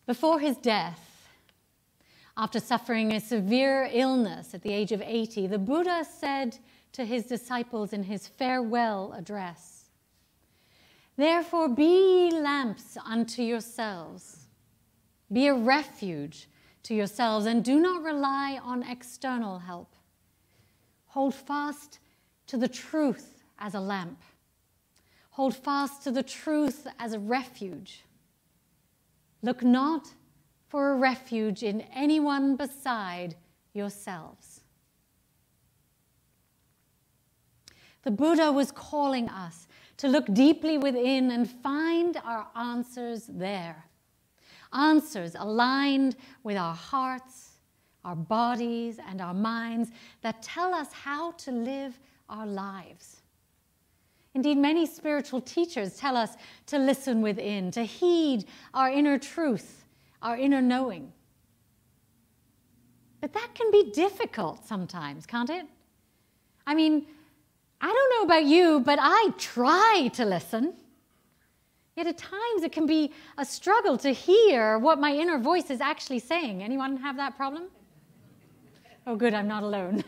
Before his death, after suffering a severe illness at the age of 80, the Buddha said to his disciples in his farewell address, "Therefore be lamps unto yourselves, be a refuge to yourselves, and do not rely on external help. Hold fast to the truth as a lamp. Hold fast to the truth as a refuge. Look not for a refuge in anyone beside yourselves." The Buddha was calling us to look deeply within and find our answers there. Answers aligned with our hearts, our bodies, and our minds that tell us how to live our lives. Indeed, many spiritual teachers tell us to listen within, to heed our inner truth, our inner knowing. But that can be difficult sometimes, can't it? I mean, I don't know about you, but I try to listen. Yet at times it can be a struggle to hear what my inner voice is actually saying. Anyone have that problem? Oh, good, I'm not alone.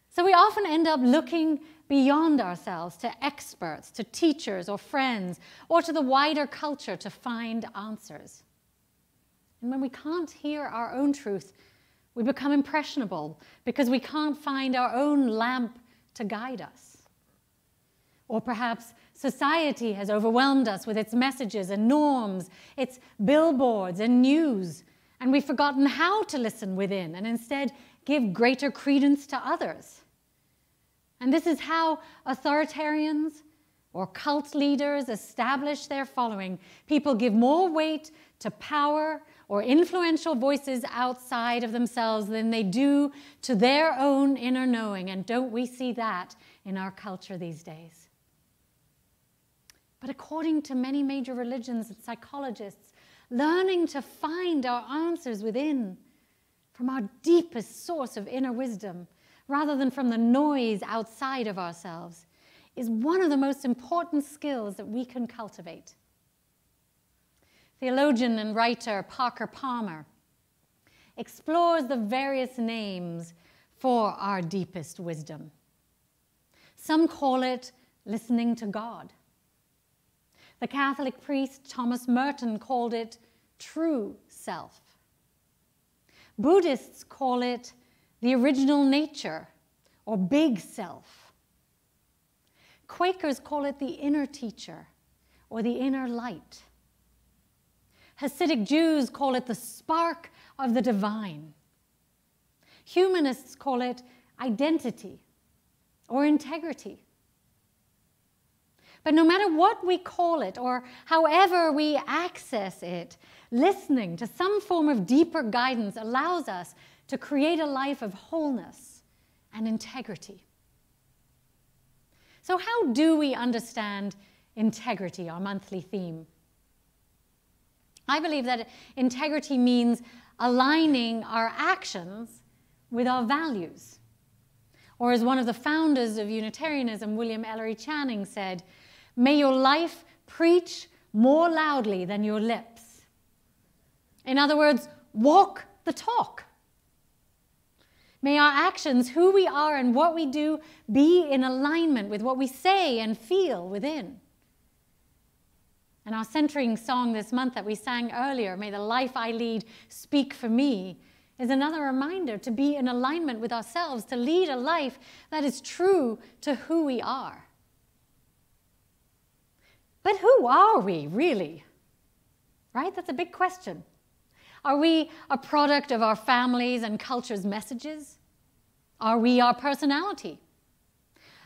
So we often end up looking beyond ourselves to experts, to teachers or friends, or to the wider culture to find answers. And when we can't hear our own truth, we become impressionable because we can't find our own lamp to guide us. Or perhaps society has overwhelmed us with its messages and norms, its billboards and news, and we've forgotten how to listen within and instead give greater credence to others. And this is how authoritarians or cult leaders establish their following. People give more weight to power or influential voices outside of themselves than they do to their own inner knowing. And don't we see that in our culture these days? But according to many major religions and psychologists, learning to find our answers within, from our deepest source of inner wisdom, rather than from the noise outside of ourselves, is one of the most important skills that we can cultivate. Theologian and writer Parker Palmer explores the various names for our deepest wisdom. Some call it listening to God. The Catholic priest Thomas Merton called it true self. Buddhists call it the original nature, or big self. Quakers call it the inner teacher, or the inner light. Hasidic Jews call it the spark of the divine. Humanists call it identity, or integrity. But no matter what we call it, or however we access it, listening to some form of deeper guidance allows us to create a life of wholeness and integrity. So how do we understand integrity, our monthly theme? I believe that integrity means aligning our actions with our values. Or as one of the founders of Unitarianism, William Ellery Channing, said, "May your life preach more loudly than your lips." In other words, walk the talk. May our actions, who we are and what we do, be in alignment with what we say and feel within. And our centering song this month that we sang earlier, "May the life I lead speak for me," is another reminder to be in alignment with ourselves, to lead a life that is true to who we are. But who are we, really? Right? That's a big question. Are we a product of our families and culture's messages? Are we our personality?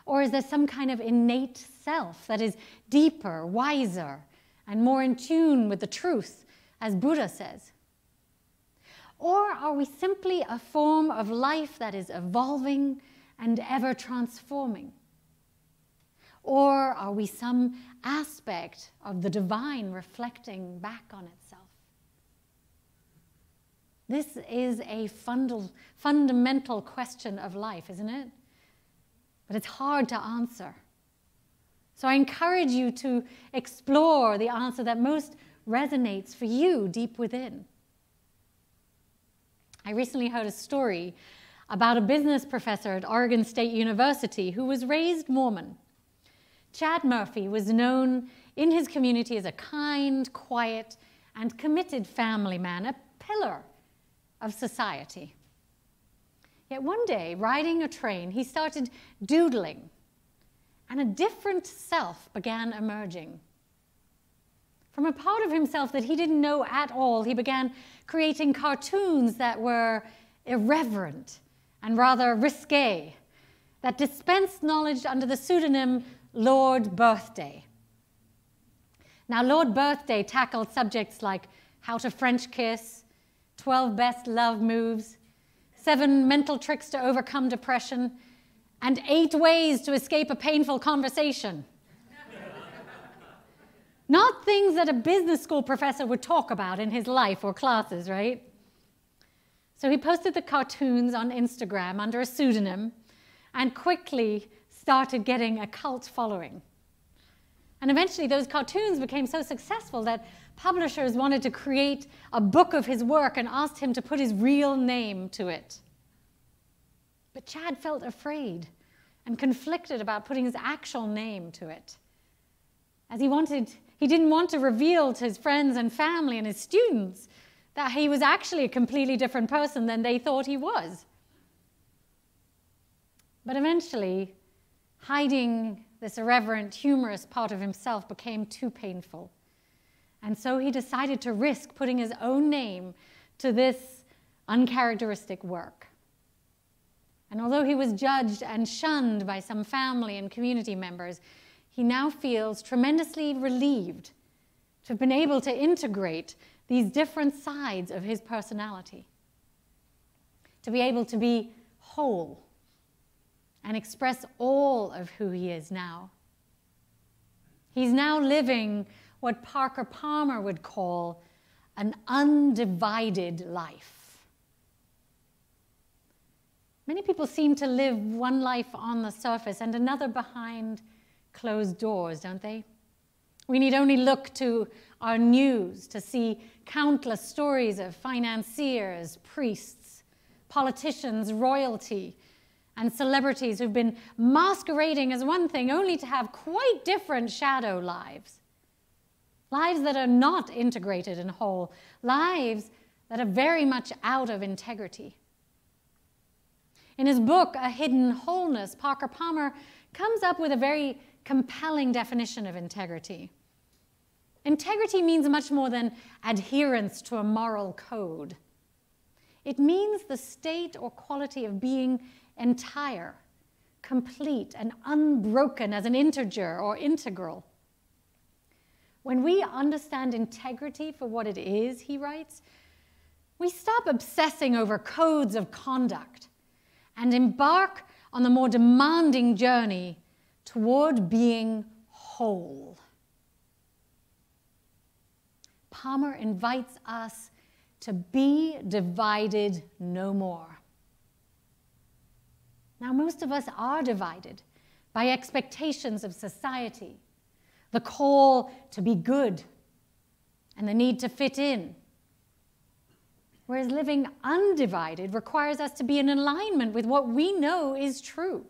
Or is there some kind of innate self that is deeper, wiser, and more in tune with the truth, as Buddha says? Or are we simply a form of life that is evolving and ever transforming? Or are we some aspect of the divine reflecting back on itself? This is a fundamental question of life, isn't it? But it's hard to answer. So I encourage you to explore the answer that most resonates for you deep within. I recently heard a story about a business professor at Oregon State University who was raised Mormon. Chad Murphy was known in his community as a kind, quiet, and committed family man, a pillar of society. Yet one day, riding a train, he started doodling, and a different self began emerging. From a part of himself that he didn't know at all, he began creating cartoons that were irreverent and rather risque, that dispensed knowledge under the pseudonym Lord Birthday. Now, Lord Birthday tackled subjects like how to French kiss, 12 best love moves, 7 mental tricks to overcome depression, and 8 ways to escape a painful conversation. Not things that a business school professor would talk about in his life or classes, right? So he posted the cartoons on Instagram under a pseudonym and quickly started getting a cult following. And eventually those cartoons became so successful that publishers wanted to create a book of his work and asked him to put his real name to it. But Chad felt afraid and conflicted about putting his actual name to it, as he didn't want to reveal to his friends and family and his students that he was actually a completely different person than they thought he was. But eventually, hiding this irreverent, humorous part of himself became too painful. And so he decided to risk putting his own name to this uncharacteristic work. And although he was judged and shunned by some family and community members, he now feels tremendously relieved to have been able to integrate these different sides of his personality, to be able to be whole and express all of who he is now. He's now living what Parker Palmer would call an undivided life. Many people seem to live one life on the surface and another behind closed doors, don't they? We need only look to our news to see countless stories of financiers, priests, politicians, royalty, and celebrities who've been masquerading as one thing only to have quite different shadow lives. Lives that are not integrated and whole. Lives that are very much out of integrity. In his book, A Hidden Wholeness, Parker Palmer comes up with a very compelling definition of integrity. Integrity means much more than adherence to a moral code. It means the state or quality of being entire, complete, and unbroken as an integer or integral. When we understand integrity for what it is, he writes, we stop obsessing over codes of conduct and embark on the more demanding journey toward being whole. Palmer invites us to be divided no more. Now, most of us are divided by expectations of society, the call to be good, and the need to fit in. Whereas living undivided requires us to be in alignment with what we know is true.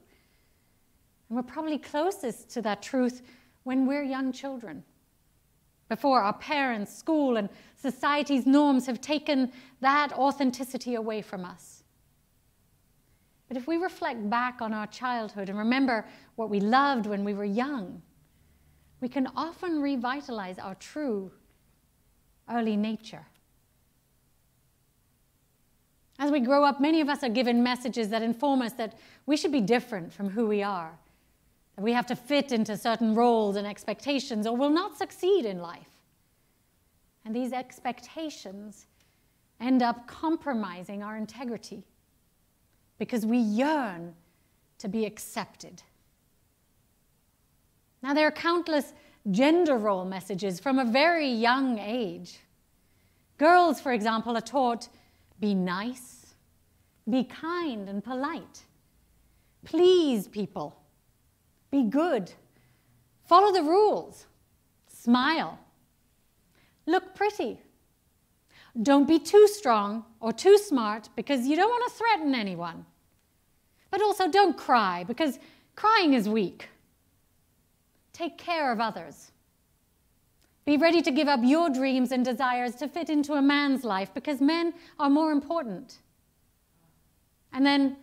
And we're probably closest to that truth when we're young children, before our parents, school, and society's norms have taken that authenticity away from us. But if we reflect back on our childhood and remember what we loved when we were young, we can often revitalize our true early nature. As we grow up, many of us are given messages that inform us that we should be different from who we are, that we have to fit into certain roles and expectations or will not succeed in life. And these expectations end up compromising our integrity because we yearn to be accepted. Now, there are countless gender role messages from a very young age. Girls, for example, are taught, be nice, be kind and polite, please people, be good, follow the rules, smile, look pretty. Don't be too strong or too smart because you don't want to threaten anyone. But also don't cry because crying is weak. Take care of others. Be ready to give up your dreams and desires to fit into a man's life because men are more important. And then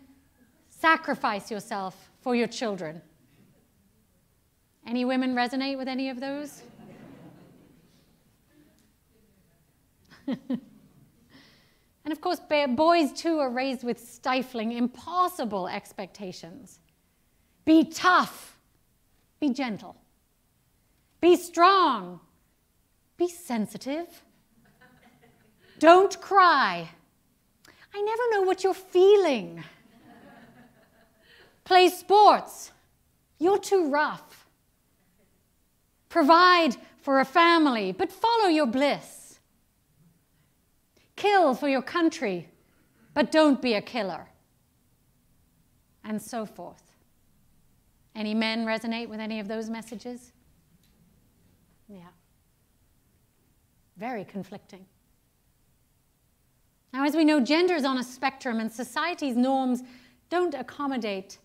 sacrifice yourself for your children. Any women resonate with any of those? And of course, boys too are raised with stifling, impossible expectations. Be tough. Be gentle. Be strong. Be sensitive. Don't cry. I never know what you're feeling. Play sports. You're too rough. Provide for a family, but follow your bliss. Kill for your country, but don't be a killer. And so forth. Any men resonate with any of those messages? Yeah. Very conflicting. Now, as we know, gender is on a spectrum, and society's norms don't accommodate,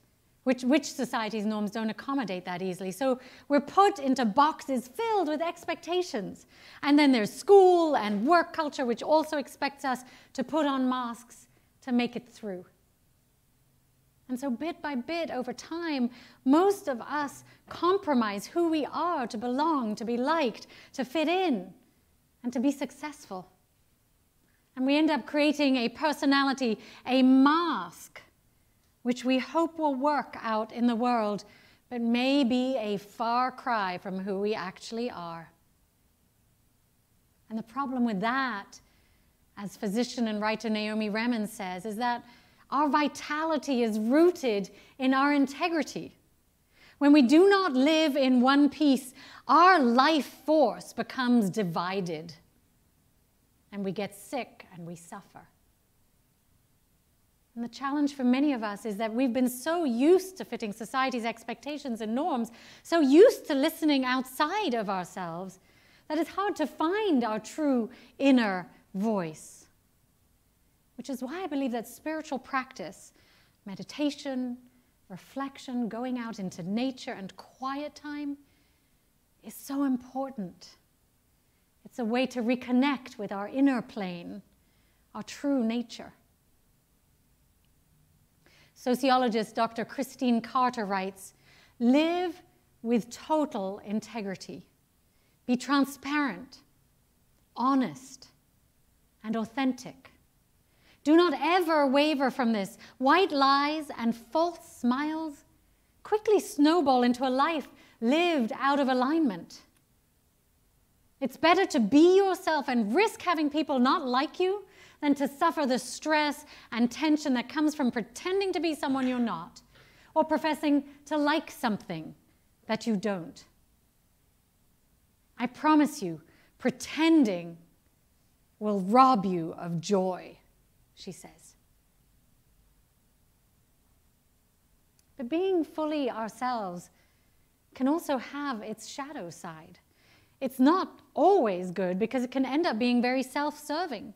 which society's norms don't accommodate that easily. So we're put into boxes filled with expectations. And then there's school and work culture, which also expects us to put on masks to make it through. And so bit by bit, over time, most of us compromise who we are to belong, to be liked, to fit in, and to be successful. And we end up creating a personality, a mask, which we hope will work out in the world, but may be a far cry from who we actually are. And the problem with that, as physician and writer Naomi Remen says, is that our vitality is rooted in our integrity. When we do not live in one piece, our life force becomes divided, and we get sick and we suffer. And the challenge for many of us is that we've been so used to fitting society's expectations and norms, so used to listening outside of ourselves, that it's hard to find our true inner voice. Which is why I believe that spiritual practice, meditation, reflection, going out into nature and quiet time is so important. It's a way to reconnect with our inner plane, our true nature. Sociologist Dr. Christine Carter writes, "Live with total integrity. Be transparent, honest, and authentic. Do not ever waver from this. White lies and false smiles quickly snowball into a life lived out of alignment. It's better to be yourself and risk having people not like you than to suffer the stress and tension that comes from pretending to be someone you're not, or professing to like something that you don't. I promise you, pretending will rob you of joy," she says. But being fully ourselves can also have its shadow side. It's not always good because it can end up being very self-serving.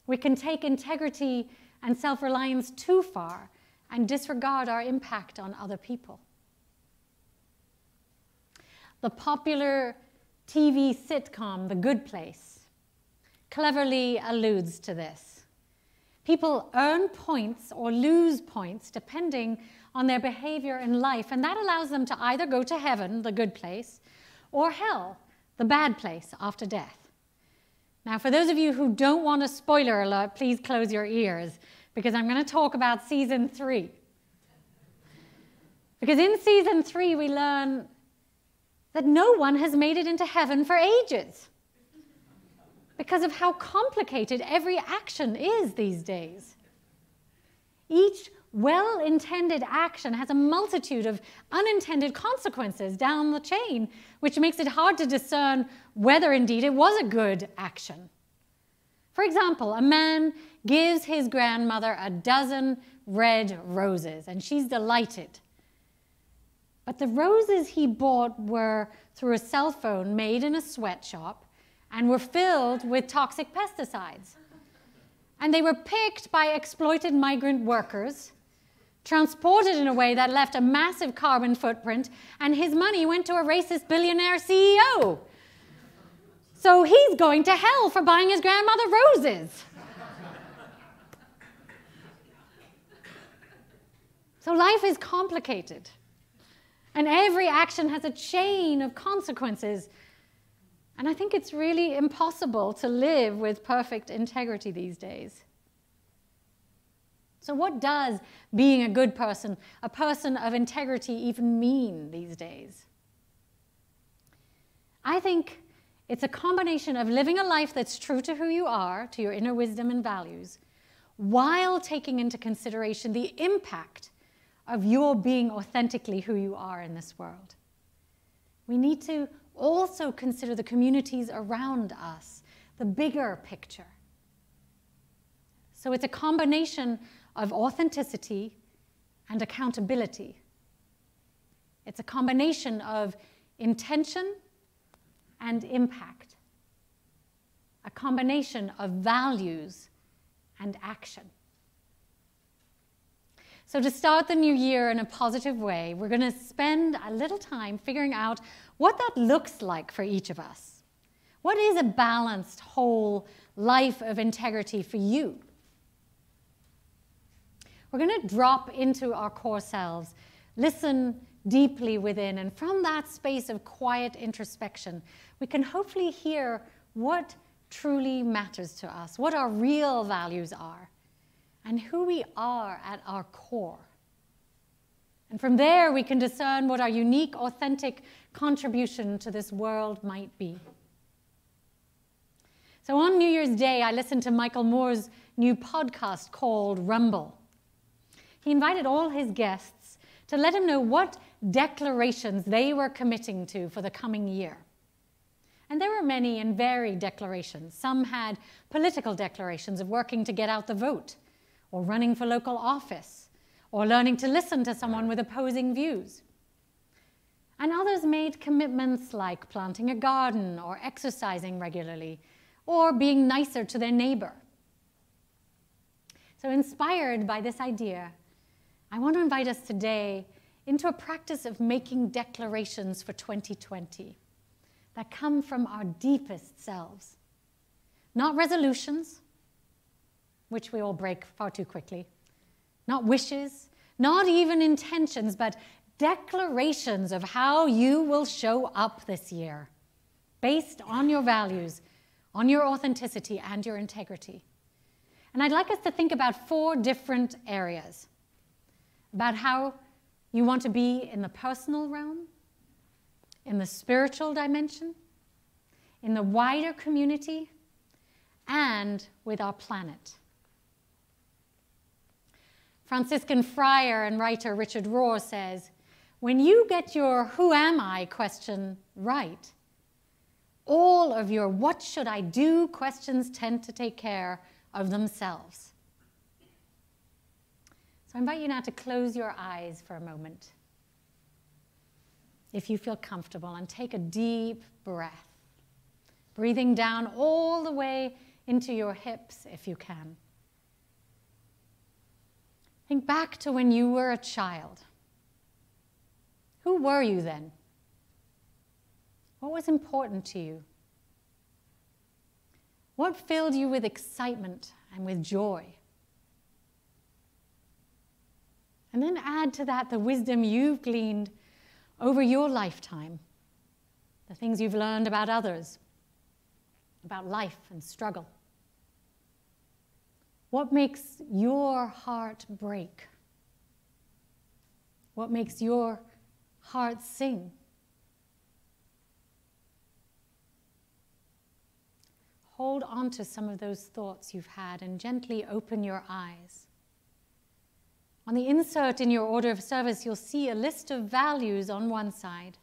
We can take integrity and self-reliance too far and disregard our impact on other people. The popular TV sitcom, The Good Place, cleverly alludes to this. People earn points or lose points depending on their behavior in life, and that allows them to either go to heaven, the good place, or hell, the bad place after death. Now, for those of you who don't want a spoiler alert, please close your ears, because I'm going to talk about season 3. Because in season 3, we learn that no one has made it into heaven for ages, because of how complicated every action is these days. Each well-intended action has a multitude of unintended consequences down the chain, which makes it hard to discern whether indeed it was a good action. For example, a man gives his grandmother a dozen red roses, and she's delighted. But the roses he bought were through a cell phone made in a sweatshop, and were filled with toxic pesticides. And they were picked by exploited migrant workers, transported in a way that left a massive carbon footprint, and his money went to a racist billionaire CEO. So he's going to hell for buying his grandmother roses. So life is complicated. And every action has a chain of consequences. And I think it's really impossible to live with perfect integrity these days. So what does being a good person, a person of integrity, even mean these days? I think it's a combination of living a life that's true to who you are, to your inner wisdom and values, while taking into consideration the impact of your being authentically who you are in this world. We need to also consider the communities around us, the bigger picture. So it's a combination of authenticity and accountability. It's a combination of intention and impact. A combination of values and action. So to start the new year in a positive way, we're going to spend a little time figuring out what that looks like for each of us. What is a balanced, whole life of integrity for you? We're going to drop into our core selves, listen deeply within, and from that space of quiet introspection, we can hopefully hear what truly matters to us, what our real values are, and who we are at our core. And from there, we can discern what our unique, authentic contribution to this world might be. So on New Year's Day, I listened to Michael Moore's new podcast called Rumble. He invited all his guests to let him know what declarations they were committing to for the coming year. And there were many and varied declarations. Some had political declarations of working to get out the vote, or running for local office, or learning to listen to someone with opposing views. And others made commitments like planting a garden, or exercising regularly, or being nicer to their neighbor. So inspired by this idea, I want to invite us today into a practice of making declarations for 2020 that come from our deepest selves. Not resolutions, which we all break far too quickly. Not wishes, not even intentions, but declarations of how you will show up this year, based on your values, on your authenticity, and your integrity. And I'd like us to think about 4 different areas, about how you want to be in the personal realm, in the spiritual dimension, in the wider community, and with our planet. Franciscan friar and writer Richard Rohr says, when you get your who am I question right, all of your what should I do questions tend to take care of themselves. So I invite you now to close your eyes for a moment, if you feel comfortable, and take a deep breath, breathing down all the way into your hips if you can. Think back to when you were a child. Who were you then? What was important to you? What filled you with excitement and with joy? And then add to that the wisdom you've gleaned over your lifetime, the things you've learned about others, about life and struggle. What makes your heart break? What makes your heart sing? Hold on to some of those thoughts you've had and gently open your eyes. On the insert in your order of service, you'll see a list of values on one side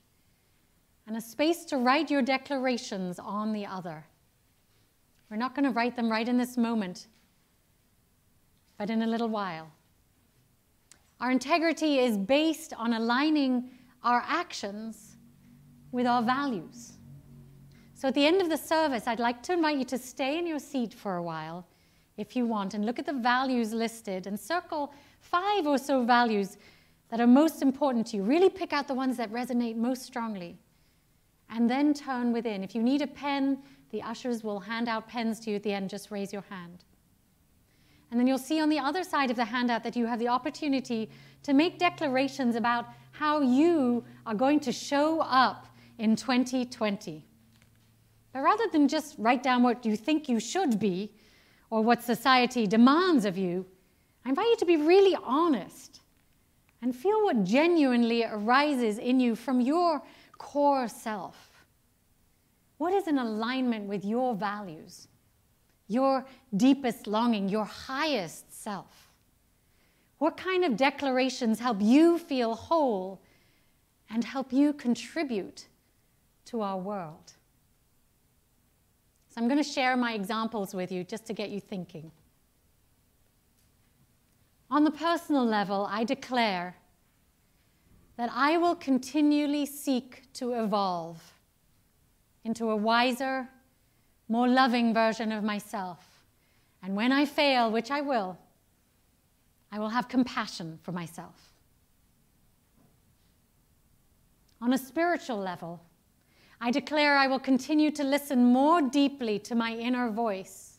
and a space to write your declarations on the other. We're not going to write them right in this moment, but in a little while. Our integrity is based on aligning our actions with our values. So at the end of the service, I'd like to invite you to stay in your seat for a while, if you want, and look at the values listed and circle 5 or so values that are most important to you. Really pick out the ones that resonate most strongly. And then turn within. If you need a pen, the ushers will hand out pens to you at the end. Just raise your hand. And then you'll see on the other side of the handout that you have the opportunity to make declarations about how you are going to show up in 2020. But rather than just write down what you think you should be or what society demands of you, I invite you to be really honest and feel what genuinely arises in you from your core self. What is in alignment with your values, your deepest longing, your highest self? What kind of declarations help you feel whole and help you contribute to our world? So I'm going to share my examples with you just to get you thinking. On the personal level, I declare that I will continually seek to evolve into a wiser, more loving version of myself. And when I fail, which I will have compassion for myself. On a spiritual level, I declare I will continue to listen more deeply to my inner voice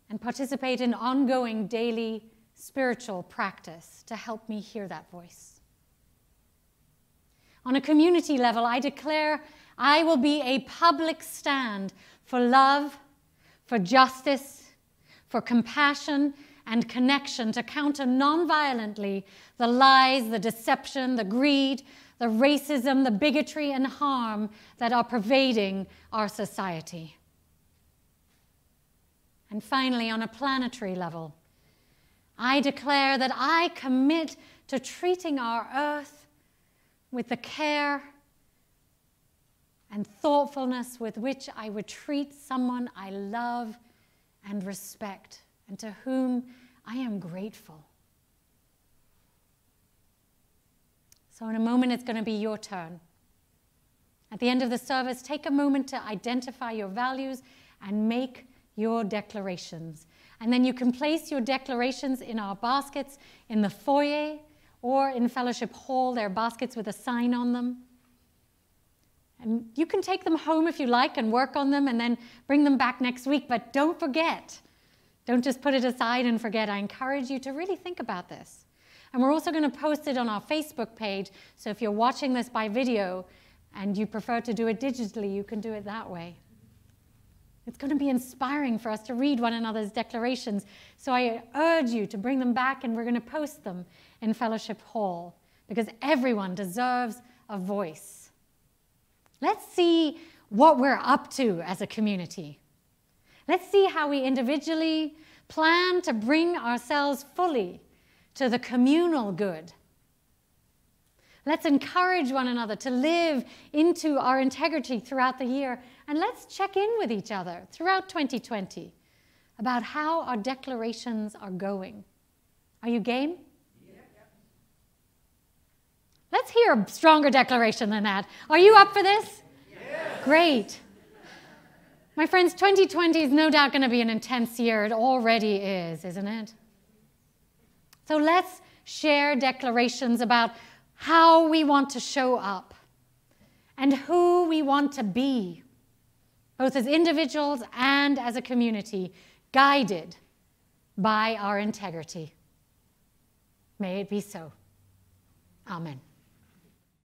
and participate in ongoing daily spiritual practice to help me hear that voice. On a community level, I declare I will be a public stand for love, for justice, for compassion and connection to counter nonviolently the lies, the deception, the greed, the racism, the bigotry and harm that are pervading our society. And finally, on a planetary level, I declare that I commit to treating our earth with the care and thoughtfulness with which I would treat someone I love and respect and to whom I am grateful. So in a moment, it's going to be your turn. At the end of the service, take a moment to identify your values and make your declarations. And then you can place your declarations in our baskets in the foyer or in Fellowship Hall. There are baskets with a sign on them. And you can take them home if you like and work on them and then bring them back next week. But don't forget. Don't just put it aside and forget. I encourage you to really think about this. And we're also going to post it on our Facebook page. So if you're watching this by video and you prefer to do it digitally, you can do it that way. It's going to be inspiring for us to read one another's declarations. So I urge you to bring them back, and we're going to post them in Fellowship Hall because everyone deserves a voice. Let's see what we're up to as a community. Let's see how we individually plan to bring ourselves fully to the communal good. Let's encourage one another to live into our integrity throughout the year. And let's check in with each other throughout 2020 about how our declarations are going. Are you game? Yeah. Let's hear a stronger declaration than that. Are you up for this? Yes. Great. My friends, 2020 is no doubt going to be an intense year. It already is, isn't it? So let's share declarations about how we want to show up and who we want to be, both as individuals and as a community, guided by our integrity. May it be so. Amen.